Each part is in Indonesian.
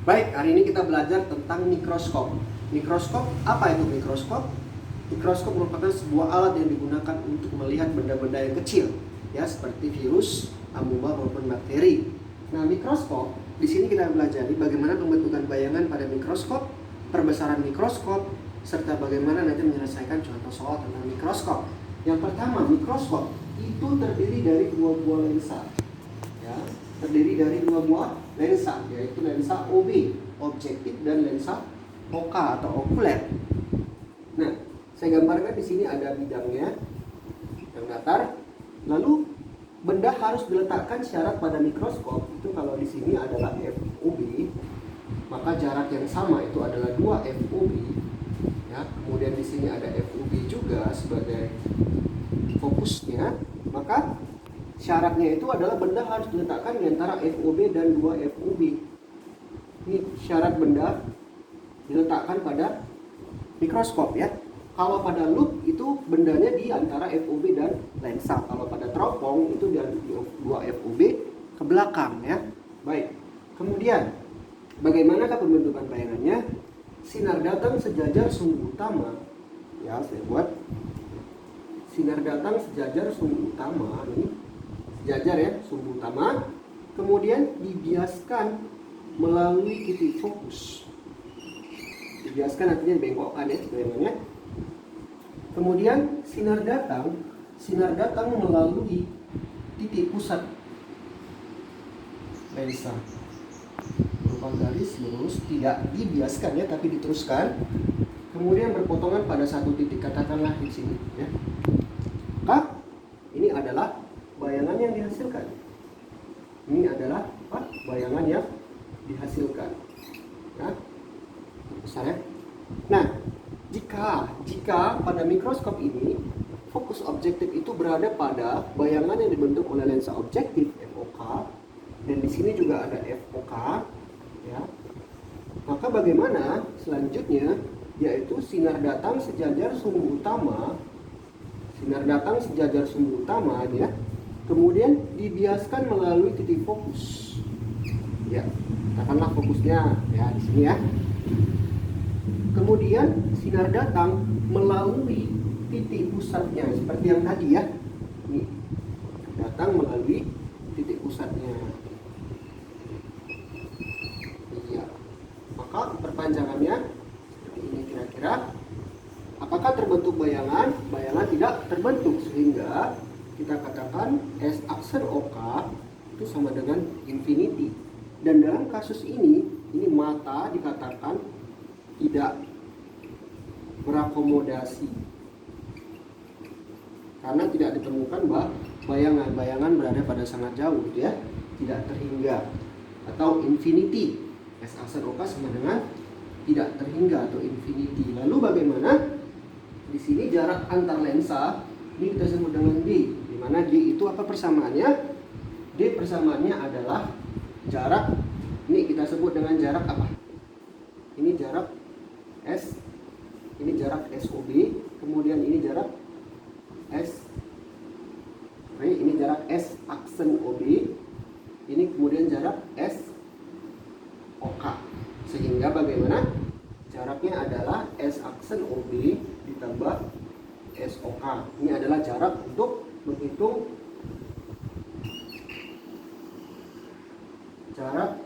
Baik, hari ini kita belajar tentang mikroskop. Mikroskop, apa itu mikroskop? Mikroskop merupakan sebuah alat yang digunakan untuk melihat benda-benda yang kecil, ya, seperti virus, amuba maupun bakteri. Nah, mikroskop, di sini kita pelajari bagaimana pembentukan bayangan pada mikroskop, perbesaran mikroskop, serta bagaimana nanti menyelesaikan contoh soal tentang mikroskop. Yang pertama, mikroskop itu terdiri dari dua buah lensa. Ya, terdiri dari dua buah lensa, yaitu lensa OB, objektif, dan lensa OK atau okuler. Nah, saya gambarkan di sini ada bidangnya yang datar. Lalu benda harus diletakkan syarat pada mikroskop itu kalau di sini adalah FOB, maka jarak yang sama itu adalah 2 FOB. Ya, kemudian di sini ada FOB juga sebagai fokusnya, maka syaratnya itu adalah benda harus diletakkan di antara FOB dan 2 FOB. Ini syarat benda diletakkan pada mikroskop, ya. Kalau pada loop itu bendanya di antara FOB dan lensa. Kalau pada teropong itu di 2 FOB ke belakang, ya. Baik. Kemudian bagaimanakah pembentukan bayangannya? Sinar datang sejajar sumbu utama. Ya, saya buat sinar datang sejajar sumbu utama ini. Sejajar, ya, sumbu utama, kemudian dibiaskan melalui titik fokus. Dibiaskan artinya dibengkokkan, ya, bayangannya. Kemudian sinar datang melalui titik pusat lensa berupa garis lurus, tidak dibiaskan, ya, tapi diteruskan. Kemudian berpotongan pada satu titik, katakanlah di sini, ya. Maka ini adalah bayangan yang dihasilkan. Ini adalah apa? Bayangan yang dihasilkan. Ya. Besar, ya. Nah, jika pada mikroskop ini fokus objektif itu berada pada bayangan yang dibentuk oleh lensa objektif FOK, dan di sini juga ada FOK, ya. Maka bagaimana selanjutnya, yaitu sinar datang sejajar sumbu utama. Sinar datang sejajar sumbu utama, ya. Kemudian dibiaskan melalui titik fokus. Ya, katakanlah fokusnya, ya, di sini, ya. Kemudian sinar datang melalui titik pusatnya seperti yang tadi, ya. Ini datang melalui titik pusatnya. Iya. Maka perpanjangannya seperti ini kira-kira. Apakah terbentuk bayangan? Bayangan tidak terbentuk, sehingga kita katakan S aksen OK itu sama dengan infinity. Dan dalam kasus ini mata dikatakan tidak berakomodasi karena tidak ditemukan bayangan berada pada sangat jauh, ya, tidak terhingga atau infinity. S aksen OK sama dengan tidak terhingga atau infinity. Lalu bagaimana? Di sini jarak antar lensa ini kita sebut dengan D, di mana D itu apa persamaannya? D persamaannya adalah jarak, ini kita sebut dengan jarak apa? Ini jarak S, ini jarak SOB, kemudian ini jarak S, ini jarak S aksen OB, ini kemudian jarak S OK. Sehingga bagaimana? Jaraknya adalah S aksen OB ditambah SOK. Ini adalah jarak untuk menghitung jarak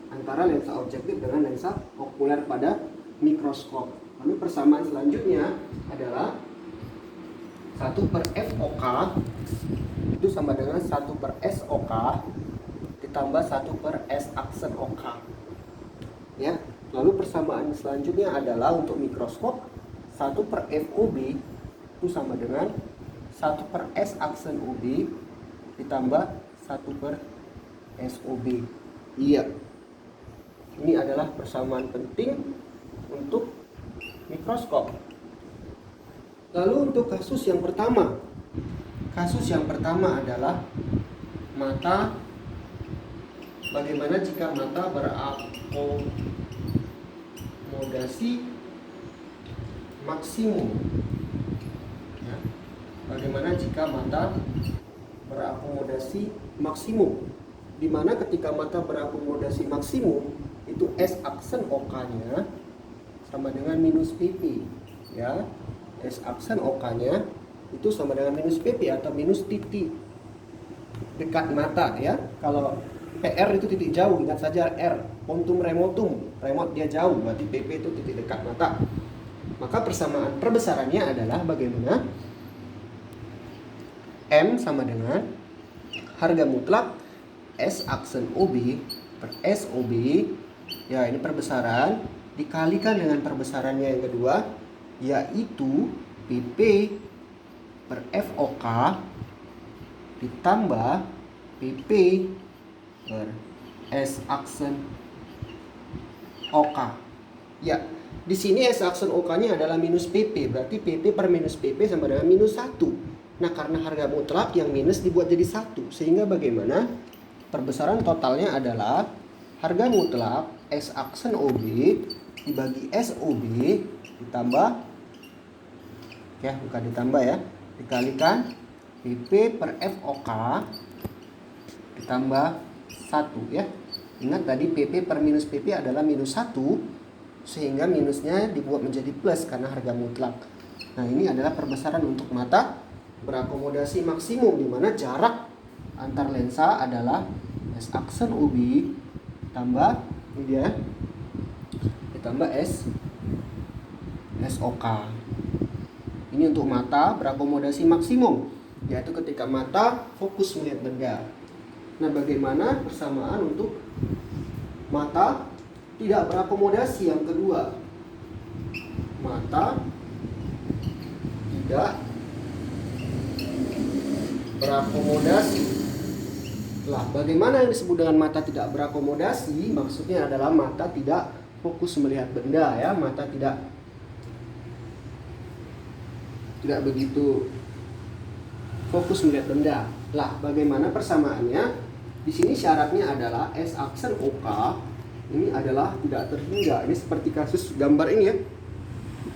antara lensa objektif dengan lensa okuler pada mikroskop. Lalu persamaan selanjutnya adalah 1/FOK itu sama dengan 1/SOK ditambah 1/S aksen OK. Ya. Lalu persamaan selanjutnya adalah untuk mikroskop 1/FOB itu sama dengan 1/S aksen OB ditambah 1/SOB. Iya. Ini adalah persamaan penting untuk mikroskop. Lalu untuk kasus yang pertama. Kasus yang pertama adalah mata. Bagaimana jika mata berakomodasi maksimum? Ya. Bagaimana jika mata berakomodasi maksimum? Di mana ketika mata berakomodasi maksimum itu S aksen OK-nya sama dengan minus PP ya. S aksen OK-nya itu sama dengan minus PP atau minus titik dekat mata ya. Kalau PR itu titik jauh, ingat saja R, pontum remotum, remote dia jauh, berarti PP itu titik dekat mata. Maka persamaan perbesarannya adalah bagaimana? M sama dengan harga mutlak S aksen OB per SOB, ya ini perbesaran, dikalikan dengan perbesarannya yang kedua, yaitu PP per FOK ditambah PP per S aksen OK. Ya, di sini S aksen OK-nya adalah minus PP, berarti PP per minus PP sama dengan minus 1. Nah, karena harga mutlak yang minus dibuat jadi 1, sehingga bagaimana? Perbesaran totalnya adalah harga mutlak S aksen OB dibagi SOB ditambah, ya bukan ditambah ya, dikalikan PP per FOK ditambah 1 ya. Ingat tadi PP per minus PP adalah minus 1, sehingga minusnya dibuat menjadi plus karena harga mutlak. Nah, ini adalah perbesaran untuk mata berakomodasi maksimum, di mana jarak antar lensa adalah S aksen OB tambah ini dia ditambah SOK. Ini untuk mata berakomodasi maksimum, yaitu ketika mata fokus melihat benda. Nah, bagaimana persamaan untuk mata tidak berakomodasi yang kedua? Mata tidak berakomodasi. Lah, bagaimana yang disebut dengan mata tidak berakomodasi? Maksudnya adalah mata tidak fokus melihat benda ya, mata tidak begitu fokus melihat benda. Lah, bagaimana persamaannya? Di sini syaratnya adalah S aksen OK ini adalah tidak terhingga. Ini seperti kasus gambar ini ya.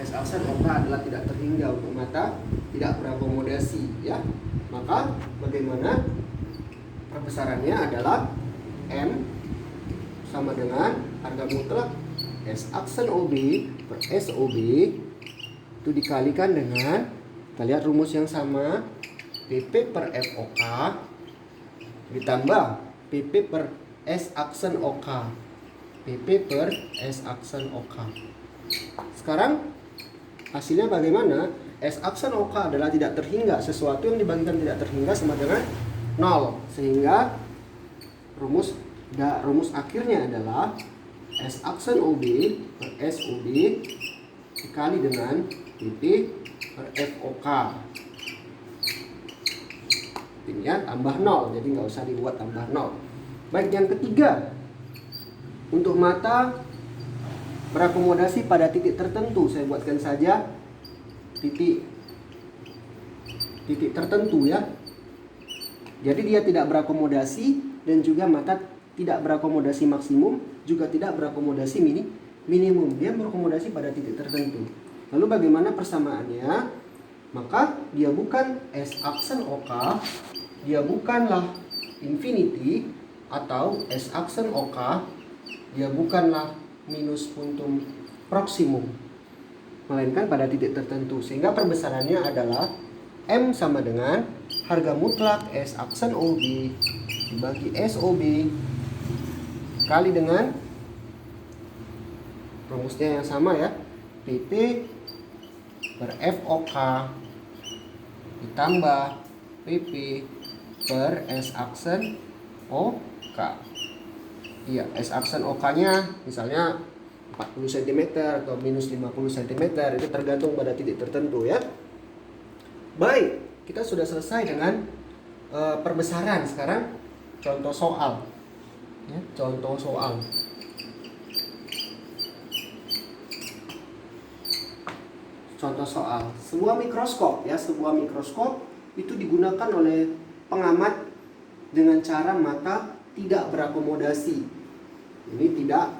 S aksen OK adalah tidak terhingga untuk mata tidak berakomodasi ya. Maka bagaimana perbesarannya adalah M sama dengan harga mutlak S aksen OB per SOB itu dikalikan dengan, kita lihat rumus yang sama, PP per FOK ditambah PP per S aksen OK, PP per S aksen OK. Sekarang hasilnya bagaimana? S aksen OK adalah tidak terhingga. Sesuatu yang dibagikan tidak terhingga sama dengan 0, sehingga rumus akhirnya adalah S aksen OB per SOB dikali dengan PP per FOK. Ini ya, tambah 0, jadi nggak usah dibuat tambah 0. Baik, yang ketiga, untuk mata berakomodasi pada titik tertentu, saya buatkan saja titik tertentu ya. Jadi dia tidak berakomodasi dan juga mata tidak berakomodasi maksimum, juga tidak berakomodasi minimum. Dia berakomodasi pada titik tertentu. Lalu bagaimana persamaannya? Maka dia bukan S aksen OK, dia bukanlah infinity, atau S aksen OK, dia bukanlah minus puntum proksimum, melainkan pada titik tertentu. Sehingga perbesarannya adalah M sama dengan harga mutlak S aksen OB dibagi SOB kali dengan rumusnya yang sama ya, PP per FOK ditambah PP per S aksen OK. Iya, S aksen OK-nya misalnya 40 cm atau minus 50 cm, itu tergantung pada titik tertentu ya. Baik, kita sudah selesai dengan perbesaran. Sekarang contoh soal ya, contoh soal. Contoh soal, sebuah mikroskop ya, sebuah mikroskop itu digunakan oleh pengamat dengan cara mata tidak berakomodasi. Ini tidak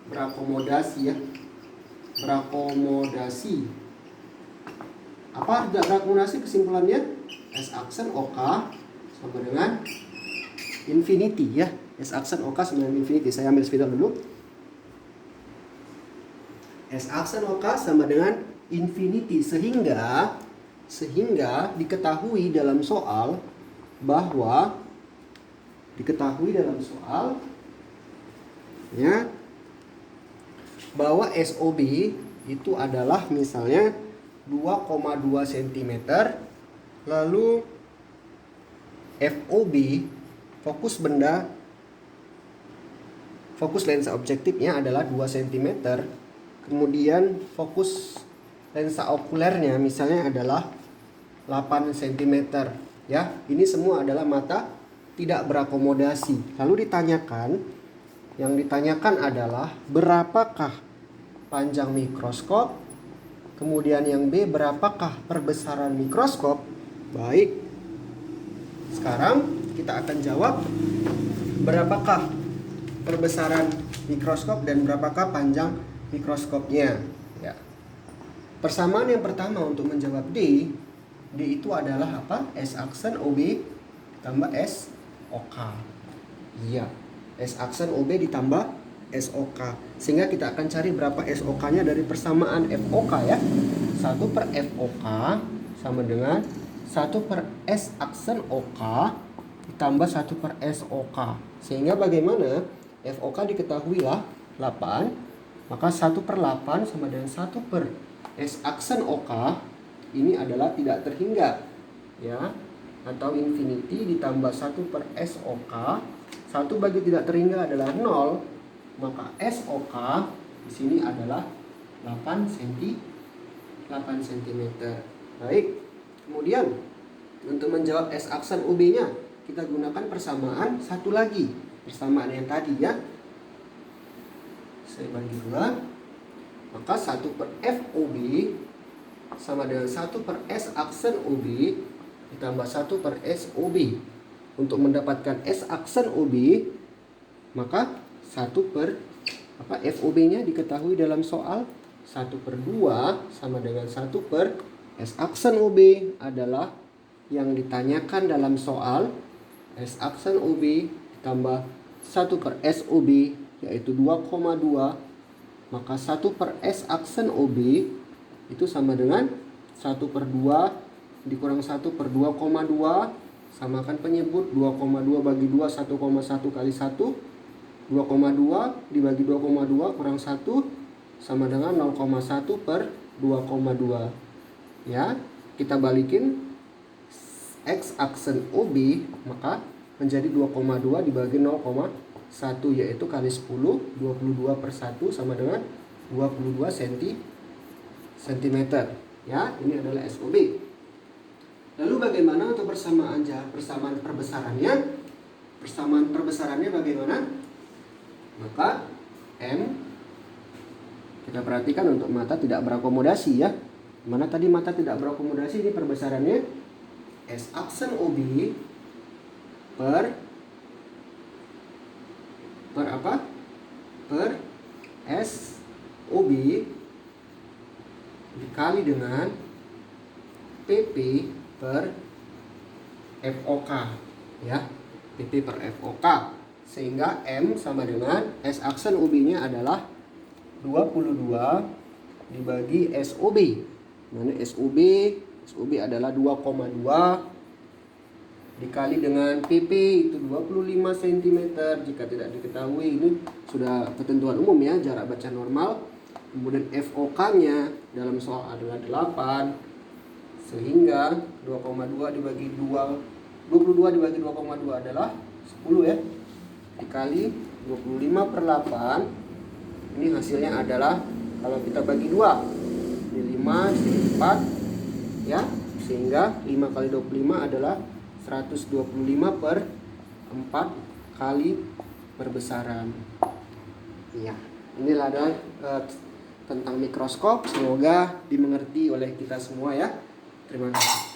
berakomodasi ya, berakomodasi. Apa tidak berakomodasi? Kesimpulannya S aksen OK sama dengan infinity ya. S aksen OK sama dengan infinity. Saya ambil spidol dulu. S aksen OK sama dengan infinity, sehingga diketahui dalam soal bahwa ya, bahwa SOB itu adalah misalnya 2,2 cm, lalu FOB fokus lensa objektifnya adalah 2 cm, kemudian fokus lensa okulernya misalnya adalah 8 cm ya. Ini semua adalah mata tidak berakomodasi. Lalu yang ditanyakan adalah berapakah panjang mikroskop, kemudian yang B berapakah perbesaran mikroskop. Baik, sekarang kita akan jawab berapakah perbesaran mikroskop dan berapakah panjang mikroskopnya ya. Persamaan yang pertama untuk menjawab D itu adalah apa? S aksen OB tambah S OK. Iya, S aksen OB ditambah SOK. Sehingga kita akan cari berapa SOK-nya dari persamaan FOK ya. 1 per FOK sama dengan 1 per S aksen OK ditambah 1 per SOK. Sehingga bagaimana? FOK diketahui lah 8, maka 1 per 8 sama dengan 1 per S aksen OK ini adalah tidak terhingga ya, atau infinity ditambah 1 per SOK. 1 bagi tidak terhingga adalah 0, maka SOK di sini adalah 8 cm. Baik. Kemudian untuk menjawab S aksen OB-nya kita gunakan persamaan satu lagi. Persamaan yang tadi ya. Saya bagi 2. Maka 1 per FOB sama dengan 1 per S aksen OB ditambah 1 per SOB. Untuk mendapatkan S aksen OB, maka 1 per FOB-nya diketahui dalam soal 1 per 2 sama dengan 1 per S aksen OB adalah yang ditanyakan dalam soal. S aksen OB ditambah 1 per SOB yaitu 2,2, maka 1 per S aksen OB itu sama dengan 1 per 2 dikurang 1 per 2,2, samakan penyebut. 2,2 bagi 2 1,1 kali 1, 2,2 dibagi 2,2 kurang 1 sama dengan 0,1 per 2,2 ya. Kita balikin X aksen OB maka menjadi 2,2 dibagi 0,1 yaitu kali 10, 22 per 1 sama dengan 22 cm ya. Ini adalah SOB. Lalu bagaimana untuk persamaan perbesarannya? Persamaan perbesarannya bagaimana? Maka M kita perhatikan untuk mata tidak berakomodasi ya. Mana tadi mata tidak berakomodasi? Ini perbesarannya S aksen OB per apa? Per S OB dikali dengan PP per FOK ya. PP per FOK, sehingga M sama dengan S aksen OB-nya adalah 22 dibagi SOB. Mana SOB adalah 2,2 dikali dengan PP itu 25 cm. Jika tidak diketahui, ini sudah ketentuan umum ya, jarak baca normal. Kemudian FOK-nya dalam soal adalah 8, sehingga 2,2 dibagi 22 dibagi 2,2 adalah 10 ya, dikali 25 per 8. Ini hasilnya adalah kalau kita bagi 2 ini 5 sini 4 ya, sehingga 5 kali 25 adalah 125 per 4 kali perbesaran ya. Inilah adalah tentang mikroskop. Semoga dimengerti oleh kita semua ya. Terima kasih.